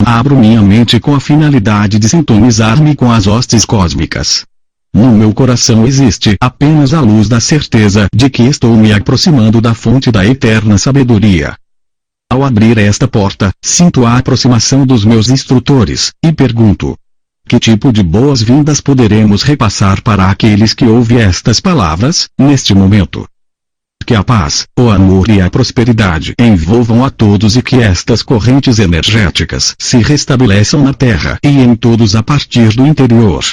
abro minha mente com a finalidade de sintonizar-me com as hostes cósmicas. No meu coração existe apenas a luz da certeza de que estou me aproximando da fonte da eterna sabedoria. Ao abrir esta porta, sinto a aproximação dos meus instrutores, e pergunto: que tipo de boas-vindas poderemos repassar para aqueles que ouvem estas palavras, neste momento? Que a paz, o amor e a prosperidade envolvam a todos e que estas correntes energéticas se restabeleçam na Terra e em todos a partir do interior.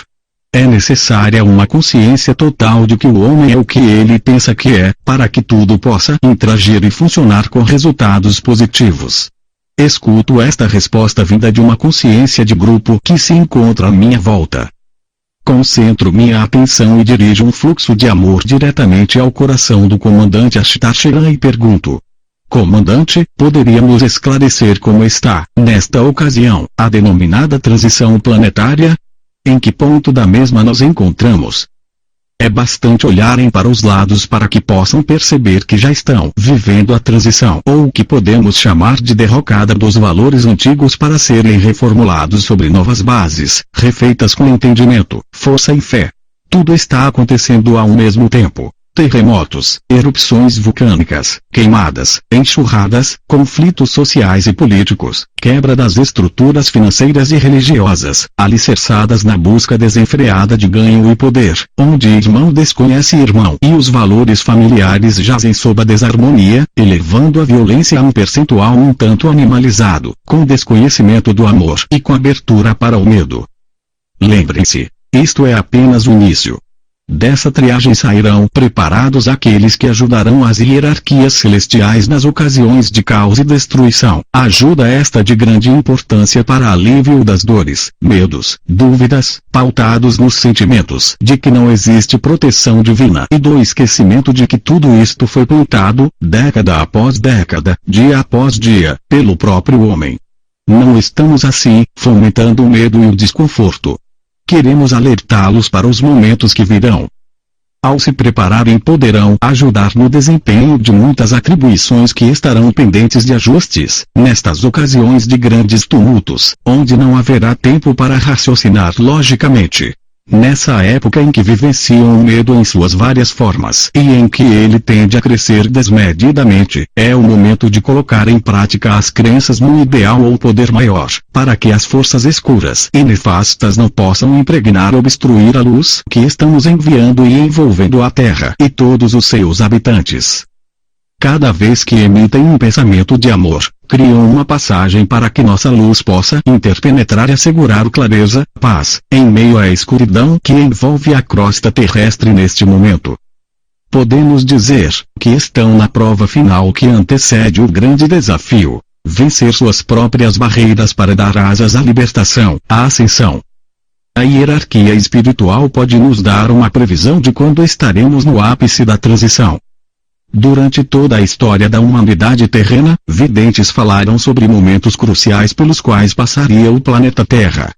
É necessária uma consciência total de que o homem é o que ele pensa que é, para que tudo possa interagir e funcionar com resultados positivos. Escuto esta resposta vinda de uma consciência de grupo que se encontra à minha volta. Concentro minha atenção e dirijo um fluxo de amor diretamente ao coração do comandante Ashtar Sheran e pergunto: comandante, poderia nos esclarecer como está, nesta ocasião, a denominada transição planetária? Em que ponto da mesma nos encontramos? É bastante olharem para os lados para que possam perceber que já estão vivendo a transição ou o que podemos chamar de derrocada dos valores antigos para serem reformulados sobre novas bases, refeitas com entendimento, força e fé. Tudo está acontecendo ao mesmo tempo. Terremotos, erupções vulcânicas, queimadas, enxurradas, conflitos sociais e políticos, quebra das estruturas financeiras e religiosas, alicerçadas na busca desenfreada de ganho e poder, onde irmão desconhece irmão e os valores familiares jazem sob a desarmonia, elevando a violência a um percentual um tanto animalizado, com desconhecimento do amor e com abertura para o medo. Lembrem-se, isto é apenas o início. Dessa triagem sairão preparados aqueles que ajudarão as hierarquias celestiais nas ocasiões de caos e destruição. Ajuda esta de grande importância para alívio das dores, medos, dúvidas, pautados nos sentimentos de que não existe proteção divina e do esquecimento de que tudo isto foi plantado, década após década, dia após dia, pelo próprio homem. Não estamos assim, fomentando o medo e o desconforto. Queremos alertá-los para os momentos que virão. Ao se prepararem poderão ajudar no desempenho de muitas atribuições que estarão pendentes de ajustes, nestas ocasiões de grandes tumultos, onde não haverá tempo para raciocinar logicamente. Nessa época em que vivenciam o medo em suas várias formas e em que ele tende a crescer desmedidamente, é o momento de colocar em prática as crenças no ideal ou poder maior, para que as forças escuras e nefastas não possam impregnar ou obstruir a luz que estamos enviando e envolvendo a Terra e todos os seus habitantes. Cada vez que emitem um pensamento de amor, criam uma passagem para que nossa luz possa interpenetrar e assegurar clareza, paz, em meio à escuridão que envolve a crosta terrestre neste momento. Podemos dizer que estão na prova final que antecede o grande desafio: vencer suas próprias barreiras para dar asas à libertação, à ascensão. A hierarquia espiritual pode nos dar uma previsão de quando estaremos no ápice da transição. Durante toda a história da humanidade terrena, videntes falaram sobre momentos cruciais pelos quais passaria o planeta Terra.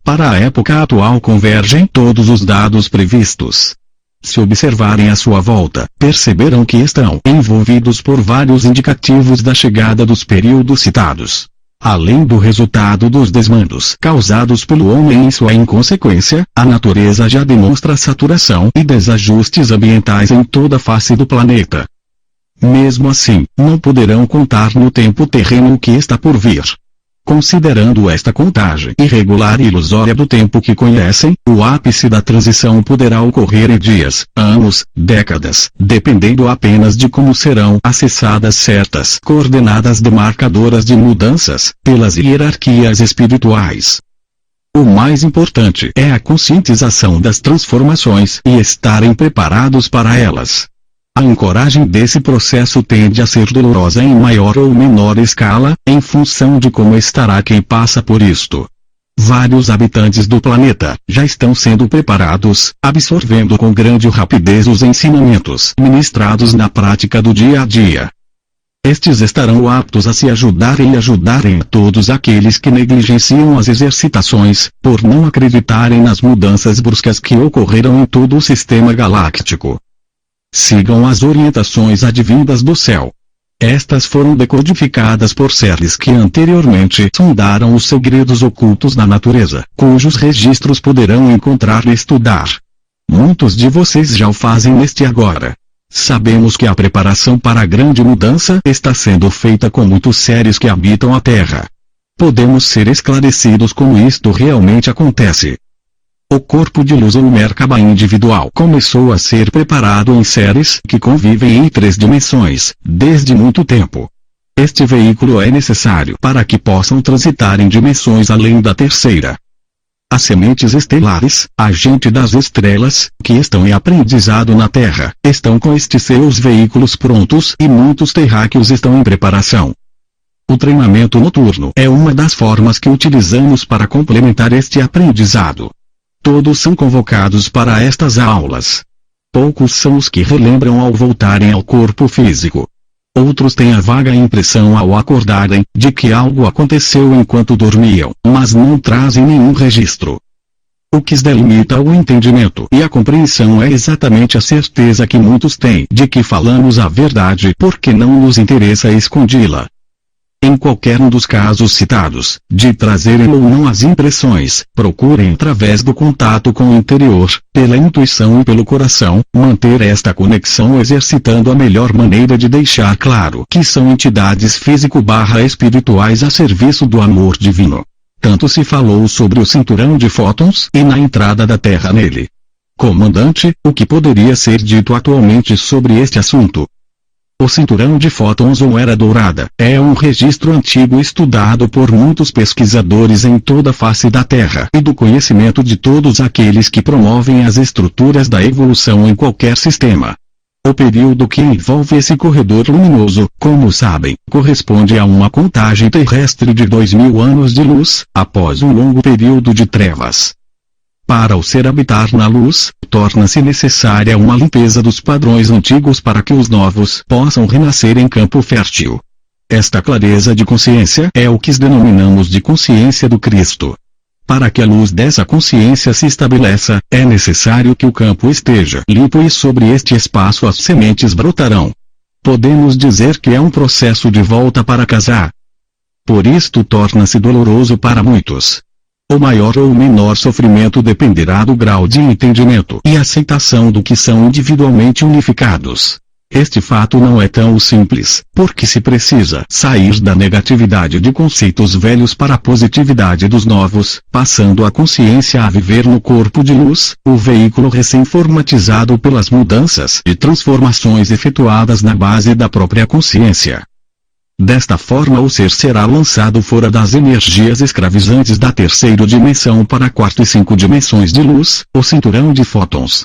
Para a época atual convergem todos os dados previstos. Se observarem à sua volta, perceberão que estão envolvidos por vários indicativos da chegada dos períodos citados. Além do resultado dos desmandos causados pelo homem em sua inconsequência, a natureza já demonstra saturação e desajustes ambientais em toda a face do planeta. Mesmo assim, não poderão contar no tempo terreno que está por vir. Considerando esta contagem irregular e ilusória do tempo que conhecem, o ápice da transição poderá ocorrer em dias, anos, décadas, dependendo apenas de como serão acessadas certas coordenadas demarcadoras de mudanças, pelas hierarquias espirituais. O mais importante é a conscientização das transformações e estarem preparados para elas. A ancoragem desse processo tende a ser dolorosa em maior ou menor escala, em função de como estará quem passa por isto. Vários habitantes do planeta já estão sendo preparados, absorvendo com grande rapidez os ensinamentos ministrados na prática do dia a dia. Estes estarão aptos a se ajudarem e ajudarem a todos aqueles que negligenciam as exercitações, por não acreditarem nas mudanças bruscas que ocorreram em todo o sistema galáctico. Sigam as orientações advindas do céu. Estas foram decodificadas por seres que anteriormente sondaram os segredos ocultos da natureza, cujos registros poderão encontrar e estudar. Muitos de vocês já o fazem neste agora. Sabemos que a preparação para a grande mudança está sendo feita com muitos seres que habitam a Terra. Podemos ser esclarecidos como isto realmente acontece. O corpo de luz ou Merkaba individual começou a ser preparado em seres que convivem em 3 dimensões, desde muito tempo. Este veículo é necessário para que possam transitar em dimensões além da terceira. As sementes estelares, a gente das estrelas, que estão em aprendizado na Terra, estão com estes seus veículos prontos e muitos terráqueos estão em preparação. O treinamento noturno é uma das formas que utilizamos para complementar este aprendizado. Todos são convocados para estas aulas. Poucos são os que relembram ao voltarem ao corpo físico. Outros têm a vaga impressão ao acordarem, de que algo aconteceu enquanto dormiam, mas não trazem nenhum registro. O que delimita o entendimento e a compreensão é exatamente a certeza que muitos têm de que falamos a verdade porque não nos interessa escondi-la. Em qualquer um dos casos citados, de trazerem ou não as impressões, procurem através do contato com o interior, pela intuição e pelo coração, manter esta conexão exercitando a melhor maneira de deixar claro que são entidades físico-espirituais a serviço do amor divino. Tanto se falou sobre o cinturão de fótons e na entrada da Terra nele. Comandante, o que poderia ser dito atualmente sobre este assunto? O cinturão de fótons ou era dourada é um registro antigo estudado por muitos pesquisadores em toda a face da Terra e do conhecimento de todos aqueles que promovem as estruturas da evolução em qualquer sistema. O período que envolve esse corredor luminoso, como sabem, corresponde a uma contagem terrestre de 2000 anos de luz, após um longo período de trevas. Para o ser habitar na luz, torna-se necessária uma limpeza dos padrões antigos para que os novos possam renascer em campo fértil. Esta clareza de consciência é o que denominamos de consciência do Cristo. Para que a luz dessa consciência se estabeleça, é necessário que o campo esteja limpo e sobre este espaço as sementes brotarão. Podemos dizer que é um processo de volta para casa. Por isto torna-se doloroso para muitos. O maior ou menor sofrimento dependerá do grau de entendimento e aceitação do que são individualmente unificados. Este fato não é tão simples, porque se precisa sair da negatividade de conceitos velhos para a positividade dos novos, passando a consciência a viver no corpo de luz, o veículo recém-formatizado pelas mudanças e transformações efetuadas na base da própria consciência. Desta forma o ser será lançado fora das energias escravizantes da terceira dimensão para a quarta e 5 dimensões de luz, o cinturão de fótons.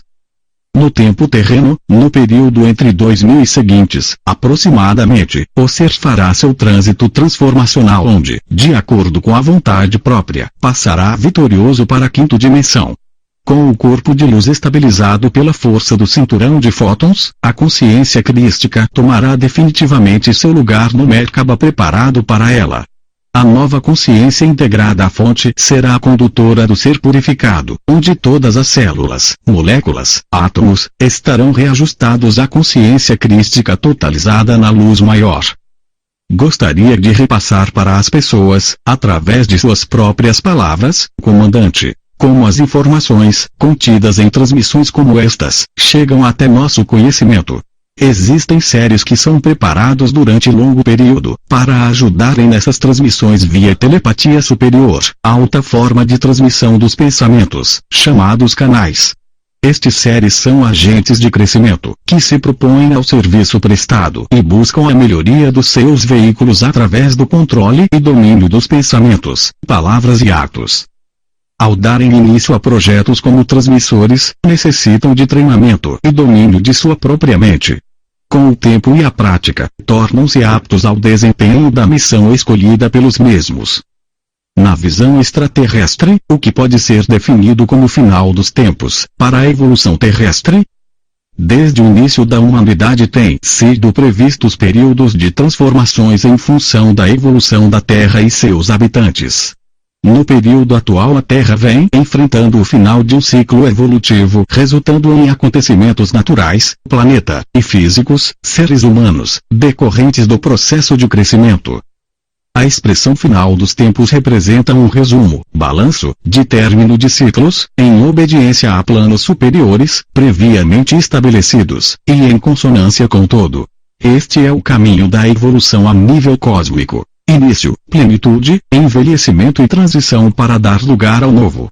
No tempo terreno, no período entre 2000 e seguintes, aproximadamente, o ser fará seu trânsito transformacional onde, de acordo com a vontade própria, passará vitorioso para a quinta dimensão. Com o corpo de luz estabilizado pela força do cinturão de fótons, a consciência crística tomará definitivamente seu lugar no Merkaba preparado para ela. A nova consciência integrada à fonte será a condutora do ser purificado, onde todas as células, moléculas, átomos, estarão reajustados à consciência crística totalizada na luz maior. Gostaria de repassar para as pessoas, através de suas próprias palavras, comandante, como as informações, contidas em transmissões como estas, chegam até nosso conhecimento. Existem seres que são preparados durante longo período, para ajudarem nessas transmissões via telepatia superior, alta forma de transmissão dos pensamentos, chamados canais. Estes seres são agentes de crescimento, que se propõem ao serviço prestado e buscam a melhoria dos seus veículos através do controle e domínio dos pensamentos, palavras e atos. Ao darem início a projetos como transmissores, necessitam de treinamento e domínio de sua própria mente. Com o tempo e a prática, tornam-se aptos ao desempenho da missão escolhida pelos mesmos. Na visão extraterrestre, o que pode ser definido como final dos tempos, para a evolução terrestre? Desde o início da humanidade têm sido previstos períodos de transformações em função da evolução da Terra e seus habitantes. No período atual a Terra vem enfrentando o final de um ciclo evolutivo resultando em acontecimentos naturais, planeta, e físicos, seres humanos, decorrentes do processo de crescimento. A expressão final dos tempos representa um resumo, balanço, de término de ciclos, em obediência a planos superiores, previamente estabelecidos, e em consonância com o todo. Este é o caminho da evolução a nível cósmico. Início, plenitude, envelhecimento e transição para dar lugar ao novo.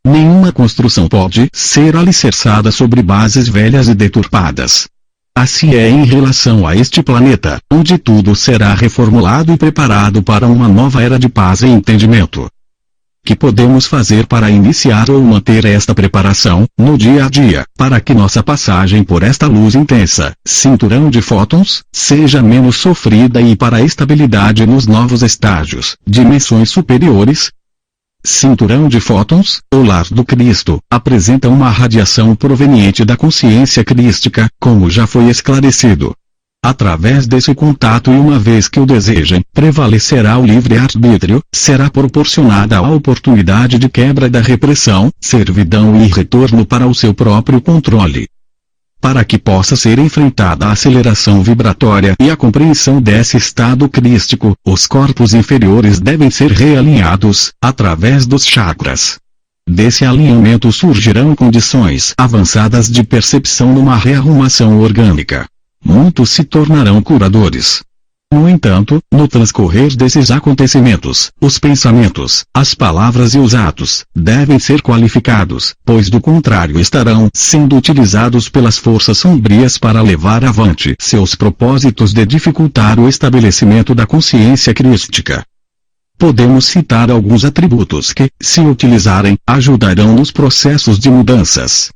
Nenhuma construção pode ser alicerçada sobre bases velhas e deturpadas. Assim é em relação a este planeta, onde tudo será reformulado e preparado para uma nova era de paz e entendimento. Que podemos fazer para iniciar ou manter esta preparação, no dia a dia, para que nossa passagem por esta luz intensa, cinturão de fótons, seja menos sofrida e para a estabilidade nos novos estágios, dimensões superiores? Cinturão de fótons, o lar do Cristo, apresenta uma radiação proveniente da consciência crística, como já foi esclarecido. Através desse contato e uma vez que o desejem, prevalecerá o livre-arbítrio, será proporcionada a oportunidade de quebra da repressão, servidão e retorno para o seu próprio controle. Para que possa ser enfrentada a aceleração vibratória e a compreensão desse estado crístico, os corpos inferiores devem ser realinhados, através dos chakras. Desse alinhamento surgirão condições avançadas de percepção numa rearrumação orgânica. Muitos se tornarão curadores. No entanto, no transcorrer desses acontecimentos, os pensamentos, as palavras e os atos, devem ser qualificados, pois do contrário estarão sendo utilizados pelas forças sombrias para levar avante seus propósitos de dificultar o estabelecimento da consciência crística. Podemos citar alguns atributos que, se utilizarem, ajudarão nos processos de mudanças.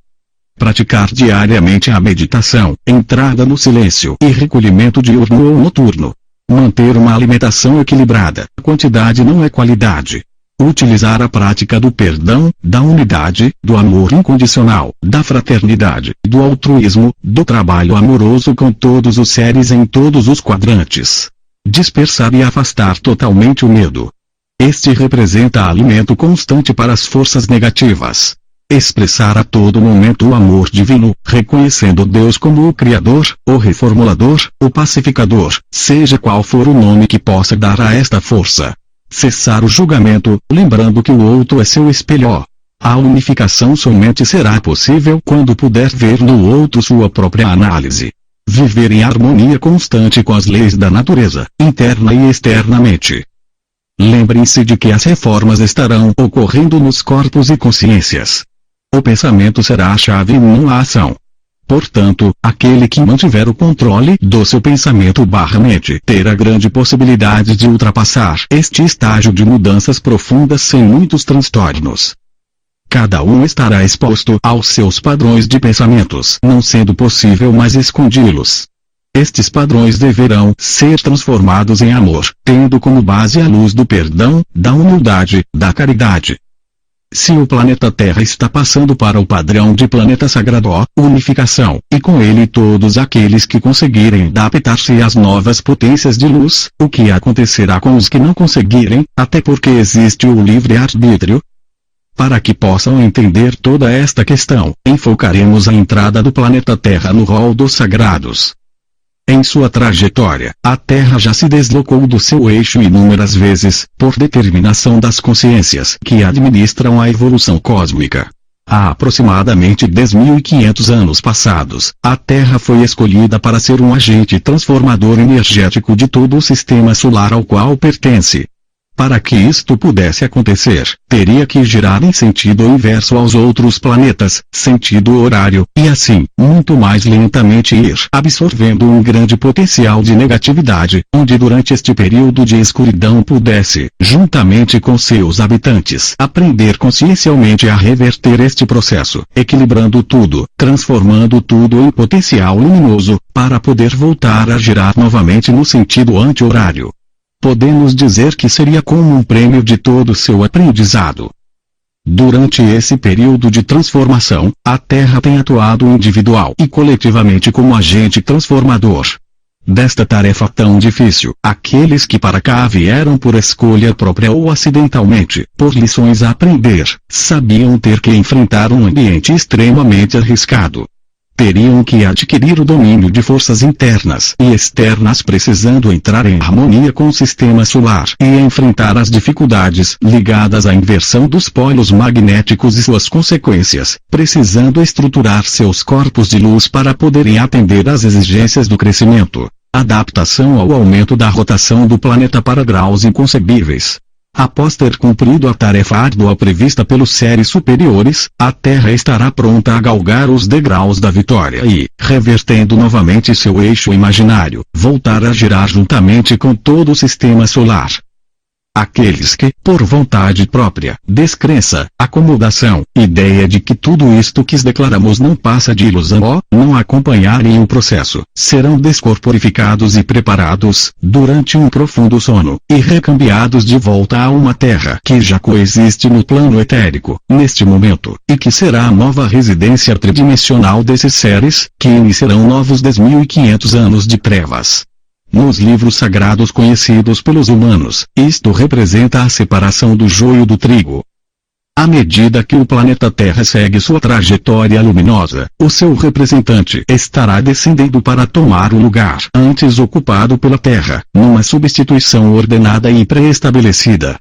Praticar diariamente a meditação, entrada no silêncio e recolhimento diurno ou noturno. Manter uma alimentação equilibrada, quantidade não é qualidade. Utilizar a prática do perdão, da unidade, do amor incondicional, da fraternidade, do altruísmo, do trabalho amoroso com todos os seres em todos os quadrantes. Dispersar e afastar totalmente o medo. Este representa alimento constante para as forças negativas. Expressar a todo momento o amor divino, reconhecendo Deus como o Criador, o Reformulador, o Pacificador, seja qual for o nome que possa dar a esta força. Cessar o julgamento, lembrando que o outro é seu espelho. A unificação somente será possível quando puder ver no outro sua própria análise. Viver em harmonia constante com as leis da natureza, interna e externamente. Lembrem-se de que as reformas estarão ocorrendo nos corpos e consciências. O pensamento será a chave e não a ação. Portanto, aquele que mantiver o controle do seu pensamento/mente terá grande possibilidade de ultrapassar este estágio de mudanças profundas sem muitos transtornos. Cada um estará exposto aos seus padrões de pensamentos, não sendo possível mais escondi-los. Estes padrões deverão ser transformados em amor, tendo como base a luz do perdão, da humildade, da caridade. Se o planeta Terra está passando para o padrão de planeta sagrado, unificação, e com ele todos aqueles que conseguirem adaptar-se às novas potências de luz, o que acontecerá com os que não conseguirem, até porque existe o livre-arbítrio? Para que possam entender toda esta questão, enfocaremos a entrada do planeta Terra no rol dos sagrados. Em sua trajetória, a Terra já se deslocou do seu eixo inúmeras vezes, por determinação das consciências que administram a evolução cósmica. Há aproximadamente 10.500 anos passados, a Terra foi escolhida para ser um agente transformador energético de todo o sistema solar ao qual pertence. Para que isto pudesse acontecer, teria que girar em sentido inverso aos outros planetas, sentido horário, e assim, muito mais lentamente ir absorvendo um grande potencial de negatividade, onde durante este período de escuridão pudesse, juntamente com seus habitantes, aprender consciencialmente a reverter este processo, equilibrando tudo, transformando tudo em potencial luminoso, para poder voltar a girar novamente no sentido anti-horário. Podemos dizer que seria como um prêmio de todo o seu aprendizado. Durante esse período de transformação, a Terra tem atuado individual e coletivamente como agente transformador. desta tarefa tão difícil, aqueles que para cá vieram por escolha própria ou acidentalmente, por lições a aprender, sabiam ter que enfrentar um ambiente extremamente arriscado. Teriam que adquirir o domínio de forças internas e externas, precisando entrar em harmonia com o sistema solar e enfrentar as dificuldades ligadas à inversão dos polos magnéticos e suas consequências, precisando estruturar seus corpos de luz para poderem atender às exigências do crescimento, adaptação ao aumento da rotação do planeta para graus inconcebíveis. Após ter cumprido a tarefa árdua prevista pelos seres superiores, a Terra estará pronta a galgar os degraus da vitória e, revertendo novamente seu eixo imaginário, voltar a girar juntamente com todo o sistema solar. Aqueles que, por vontade própria, descrença, acomodação, ideia de que tudo isto que declaramos não passa de ilusão ou não acompanharem o processo, serão descorporificados e preparados, durante um profundo sono, e recambiados de volta a uma terra que já coexiste no plano etérico, neste momento, e que será a nova residência tridimensional desses seres, que iniciarão novos 10.500 anos de trevas. Nos livros sagrados conhecidos pelos humanos, isto representa a separação do joio do trigo. À medida que o planeta Terra segue sua trajetória luminosa, o seu representante estará descendendo para tomar o lugar antes ocupado pela Terra, numa substituição ordenada e pré-estabelecida.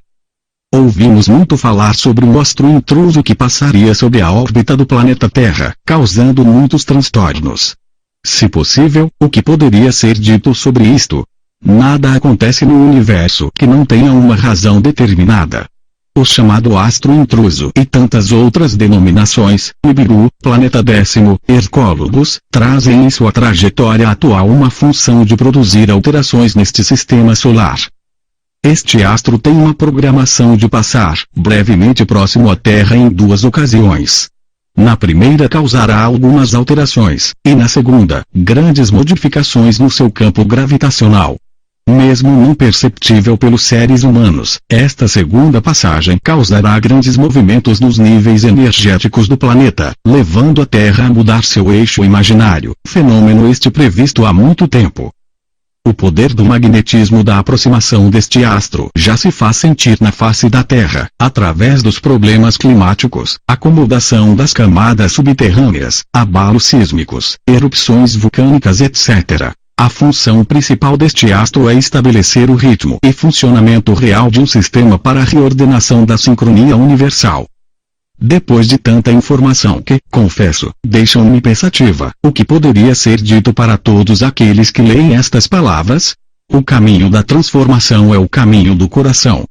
Ouvimos muito falar sobre um astro intruso que passaria sob a órbita do planeta Terra, causando muitos transtornos. Se possível, o que poderia ser dito sobre isto? Nada acontece no universo que não tenha uma razão determinada. O chamado astro intruso e tantas outras denominações, Nibiru, planeta 10º, Hercólogos, trazem em sua trajetória atual uma função de produzir alterações neste sistema solar. Este astro tem uma programação de passar, brevemente próximo à Terra em 2 ocasiões. Na primeira causará algumas alterações, e na segunda, grandes modificações no seu campo gravitacional. Mesmo não perceptível pelos seres humanos, esta segunda passagem causará grandes movimentos nos níveis energéticos do planeta, levando a Terra a mudar seu eixo imaginário, fenômeno este previsto há muito tempo. O poder do magnetismo da aproximação deste astro já se faz sentir na face da Terra, através dos problemas climáticos, acomodação das camadas subterrâneas, abalos sísmicos, erupções vulcânicas etc. A função principal deste astro é estabelecer o ritmo e funcionamento real de um sistema para a reordenação da sincronia universal. Depois de tanta informação que, confesso, deixam-me pensativa, o que poderia ser dito para todos aqueles que leem estas palavras? O caminho da transformação é o caminho do coração.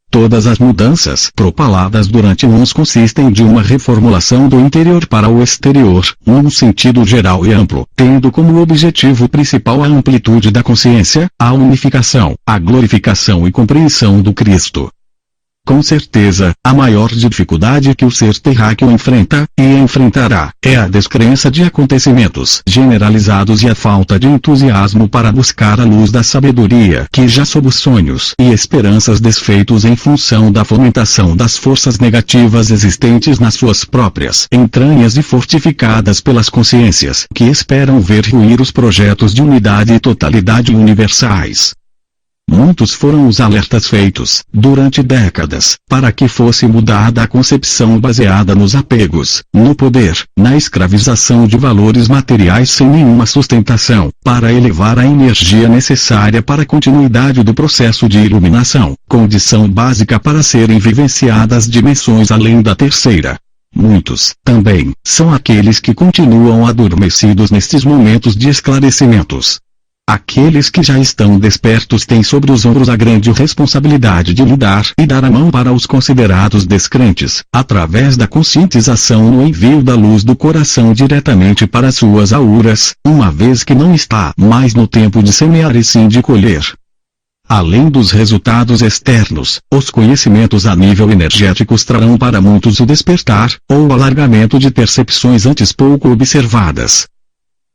Todas as mudanças propaladas durante uns consistem de uma reformulação do interior para o exterior, num sentido geral e amplo, tendo como objetivo principal a amplitude da consciência, a unificação, a glorificação e compreensão do Cristo. Com certeza, a maior dificuldade que o ser terráqueo enfrenta, e enfrentará, é a descrença de acontecimentos generalizados e a falta de entusiasmo para buscar a luz da sabedoria que já sob os sonhos e esperanças desfeitos em função da fomentação das forças negativas existentes nas suas próprias entranhas e fortificadas pelas consciências que esperam ver ruir os projetos de unidade e totalidade universais. Muitos foram os alertas feitos, durante décadas, para que fosse mudada a concepção baseada nos apegos, no poder, na escravização de valores materiais sem nenhuma sustentação, para elevar a energia necessária para a continuidade do processo de iluminação, condição básica para serem vivenciadas dimensões além da terceira. Muitos, também, são aqueles que continuam adormecidos nestes momentos de esclarecimentos. Aqueles que já estão despertos têm sobre os ombros a grande responsabilidade de lidar e dar a mão para os considerados descrentes, através da conscientização no envio da luz do coração diretamente para suas auras, uma vez que não está mais no tempo de semear e sim de colher. Além dos resultados externos, os conhecimentos a nível energético trarão para muitos o despertar, ou o alargamento de percepções antes pouco observadas.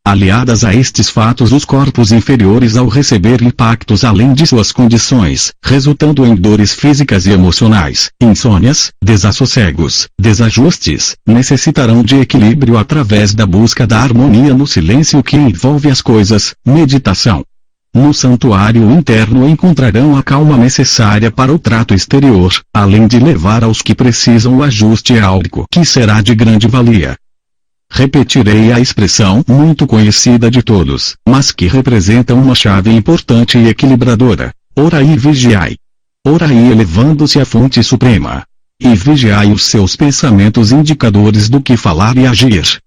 Aliadas a estes fatos, os corpos inferiores, ao receber impactos além de suas condições, resultando em dores físicas e emocionais, insônias, desassossegos, desajustes, necessitarão de equilíbrio através da busca da harmonia no silêncio que envolve as coisas, meditação. No santuário interno encontrarão a calma necessária para o trato exterior, além de levar aos que precisam o ajuste áurico, que será de grande valia. Repetirei a expressão muito conhecida de todos, mas que representa uma chave importante e equilibradora: orai e vigiai. Orai elevando-se à fonte suprema. E vigiai os seus pensamentos indicadores do que falar e agir.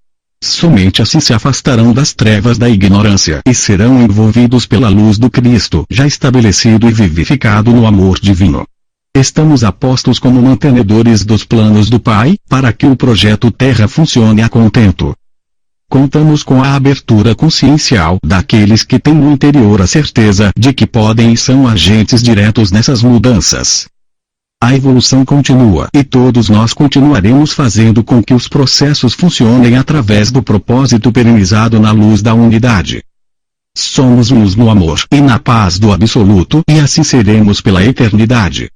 Somente assim se afastarão das trevas da ignorância e serão envolvidos pela luz do Cristo já estabelecido e vivificado no amor divino. Estamos apostos como mantenedores dos planos do Pai, para que o projeto Terra funcione a contento. Contamos com a abertura consciencial daqueles que têm no interior a certeza de que podem e são agentes diretos nessas mudanças. A evolução continua e todos nós continuaremos fazendo com que os processos funcionem através do propósito perenizado na luz da unidade. Somos uns no amor e na paz do absoluto e assim seremos pela eternidade.